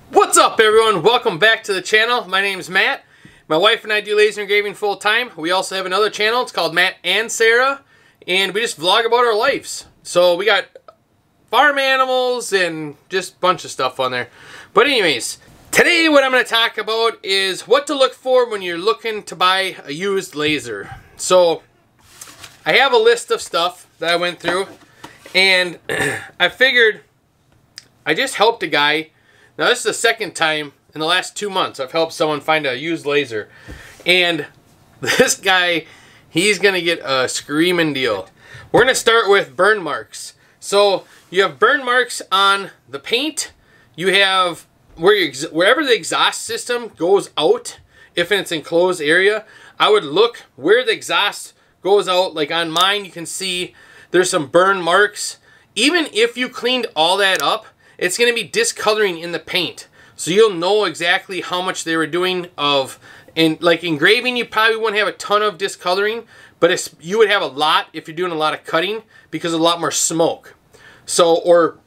What's up, everyone? Welcome back to the channel. My name's Matt. My wife and I do laser engraving full time. We also have another channel. It's called Matt and Sarah, and we just vlog about our lives. So we got farm animals and just a bunch of stuff on there. But anyways, today what I'm going to talk about is what to look for when you're looking to buy a used laser. So I have a list of stuff that I went through, and I figured I just helped a guy. Now this is the second time in the last 2 months I've helped someone find a used laser. And this guy, he's going to get a screaming deal. We're going to start with burn marks. So you have burn marks on the paint. You have wherever the exhaust system goes out, if it's an enclosed area, I would look where the exhaust goes out. Like on mine, you can see there's some burn marks. Even if you cleaned all that up, it's going to be discoloring in the paint. So you'll know exactly how much they were doing of, like engraving, you probably wouldn't have a ton of discoloring, but you would have a lot if you're doing a lot of cutting because of a lot more smoke. So, or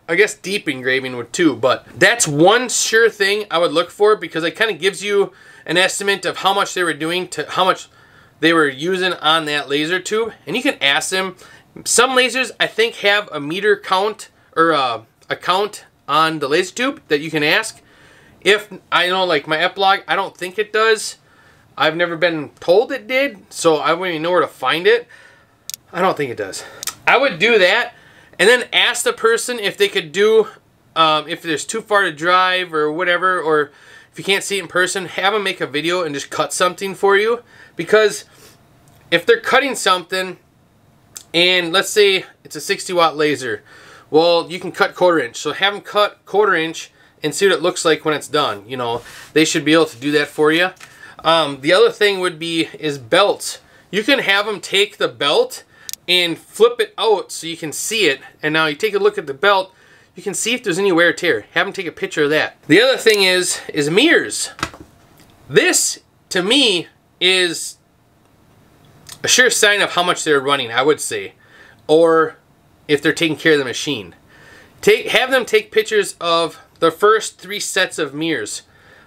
I guess deep engraving would too, but that's one sure thing I would look for because it kind of gives you an estimate of how much they were doing to how much they were using on that laser tube. And you can ask them. Some lasers I think have a meter count or a count on the laser tube that you can ask. If I know, like my epilogue, I don't think it does. I've never been told it did, so I wouldn't even know where to find it. I don't think it does. I would do that and then ask the person if they could do, if there's too far to drive or whatever, or if you can't see it in person, have them make a video and just cut something for you. Because if they're cutting something, and let's say it's a 60-watt laser, well, you can cut 1/4 inch. So have them cut 1/4 inch and see what it looks like when it's done. You know, they should be able to do that for you. The other thing would be is belts. You can have them take the belt and flip it out so you can see it. And now you take a look at the belt, you can see if there's any wear or tear. Have them take a picture of that. The other thing is mirrors. This, to me, is a sure sign of how much they're running, I would say. Or if they're taking care of the machine. Have them take pictures of the first 3 sets of mirrors.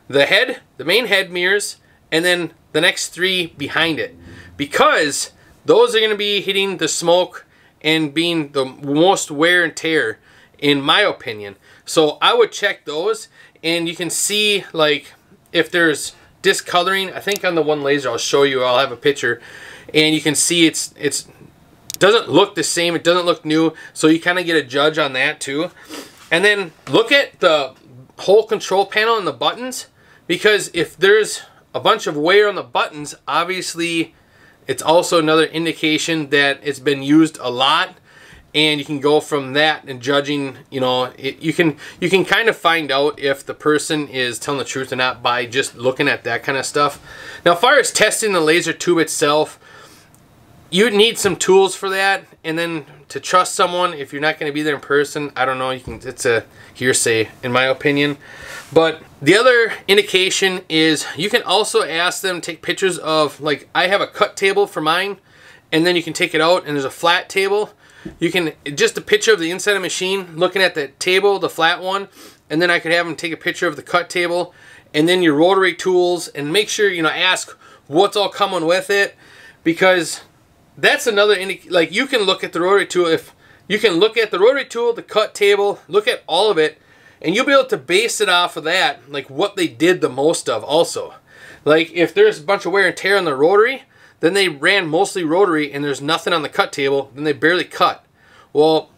The main head mirrors, and then the next 3 behind it. Because those are going to be hitting the smoke and being the most wear and tear, in my opinion. So I would check those, and you can see like if there's discoloring. I think on the one laser I'll show you, I'll have a picture, and you can see it's doesn't look the same, it doesn't look new, so you kind of get a judge on that too. And then look at the whole control panel and the buttons, because if there's a bunch of wear on the buttons, obviously it's also another indication that it's been used a lot, and you can go from that and judging, you know, you can kind of find out if the person is telling the truth or not by just looking at that kind of stuff. Now, as far as testing the laser tube itself, you need some tools for that, and then to trust someone, if you're not going to be there in person, I don't know, it's a hearsay in my opinion. But the other indication is you can also ask them to take pictures of, like I have a cut table for mine, and then you can take it out and there's a flat table. You can, just a picture of the inside of the machine, looking at the table, the flat one, and then I could have them take a picture of the cut table, and then your rotary tools, and make sure, you know, ask what's all coming with it, because that's another like you can look at the rotary tool. If you can look at the rotary tool, the cut table, look at all of it, and you'll be able to base it off of that, like what they did the most of also. Like if there's a bunch of wear and tear on the rotary, then they ran mostly rotary and there's nothing on the cut table, then they barely cut. Well,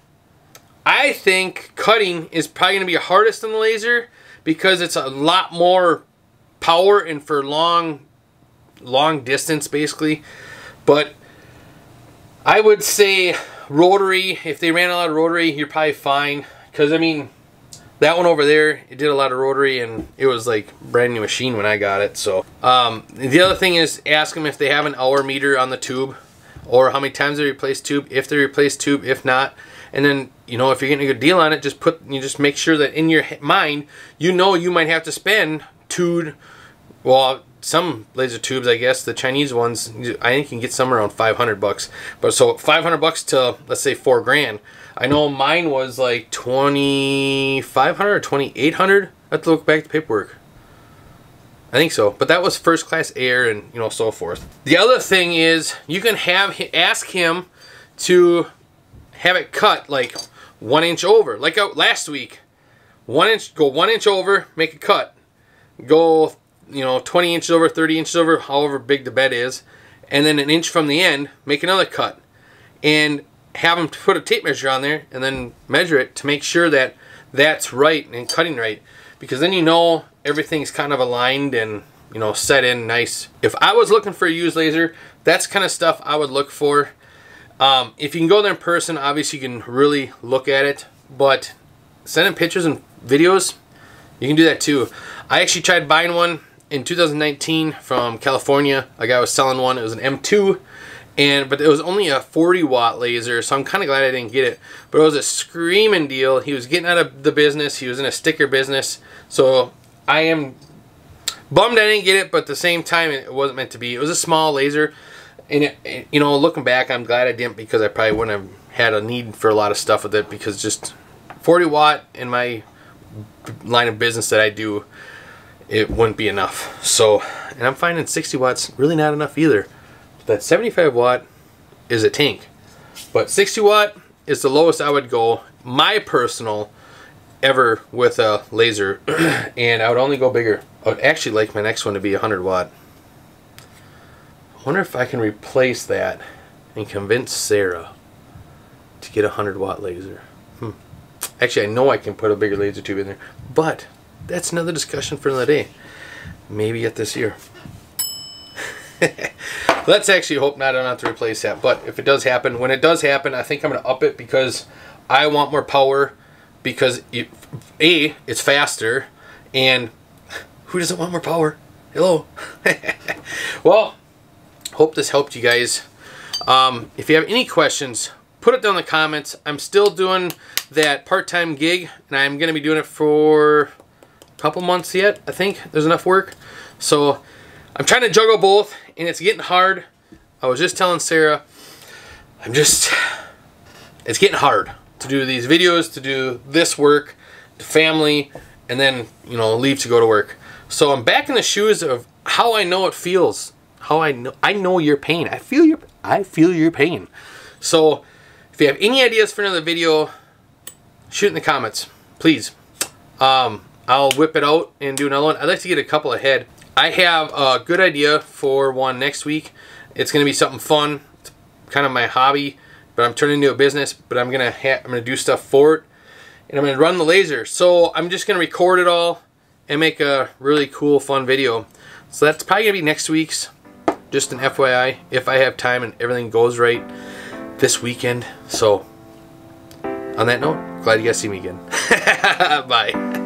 I think cutting is probably going to be hardest on the laser because it's a lot more power and for long distance basically. But I would say rotary, if they ran a lot of rotary, you're probably fine. Because, I mean, that one over there, it did a lot of rotary, and it was like a brand new machine when I got it. So, the other thing is ask them if they have an hour meter on the tube, or how many times they replace tube, if they replace tube, if not. And then, you know, if you're getting a good deal on it, just make sure that in your mind, you know you might have to spend some laser tubes, I guess, the Chinese ones, I think you can get some around $500. But so $500 to, let's say, $4 grand. I know mine was like $2,500 or $2,800. I have to look back at the paperwork. I think so, but that was first class air and, you know, so forth. The other thing is you can ask him to have it cut like 1 inch over, like last week. 1 inch, go 1 inch over, make a cut. Go, you know, 20 inches over, 30 inches over, however big the bed is, and then 1 inch from the end, make another cut, and have him put a tape measure on there and then measure it to make sure that that's right and cutting right, because then you know everything's kind of aligned and, you know, set in nice. If I was looking for a used laser, that's kind of stuff I would look for. If you can go there in person, obviously you can really look at it, but sending pictures and videos, you can do that too. I actually tried buying one in 2019 from California. A guy was selling one. It was an M2, but it was only a 40 watt laser, so I'm kind of glad I didn't get it. But it was a screaming deal. He was getting out of the business. He was in a sticker business, so I am bummed I didn't get it, but at the same time, it wasn't meant to be. It was a small laser, and you know, looking back, I'm glad I didn't, because I probably wouldn't have had a need for a lot of stuff with it, because just 40 watt in my line of business that I do, it wouldn't be enough. So, and I'm finding 60 watts really not enough either. That 75 watt is a tank, but 60 watt is the lowest I would go, my personal, ever with a laser. And I would only go bigger. I would actually like my next one to be 100 watt. I wonder if I can replace that and convince Sara to get a 100 watt laser. Actually, I know I can put a bigger laser tube in there, but that's another discussion for another day. Maybe yet this year. Let's actually hope not. I don't have to replace that, but if it does happen, when it does happen, I think I'm going to up it, because I want more power, because it's faster, and who doesn't want more power? Hello. Well, hope this helped you guys. If you have any questions, put it down in the comments. I'm still doing that part-time gig, and I'm going to be doing it for a couple months yet. I think there's enough work. So I'm trying to juggle both, and it's getting hard. I was just telling Sara, it's getting hard to do these videos, to do this work, to family, and then, you know, leave to go to work. So I'm back in the shoes of how I know it feels. How I know your pain. I feel your pain. So if you have any ideas for another video, shoot in the comments, please. I'll whip it out and do another one. I'd like to get a couple ahead. I have a good idea for one next week. It's going to be something fun. It's kind of my hobby, but I'm turning into a business. But I'm gonna do stuff for it, and I'm gonna run the laser. So I'm just gonna record it all and make a really cool, fun video. So that's probably gonna be next week's. Just an FYI, if I have time and everything goes right this weekend. So on that note, glad you guys see me again. Bye.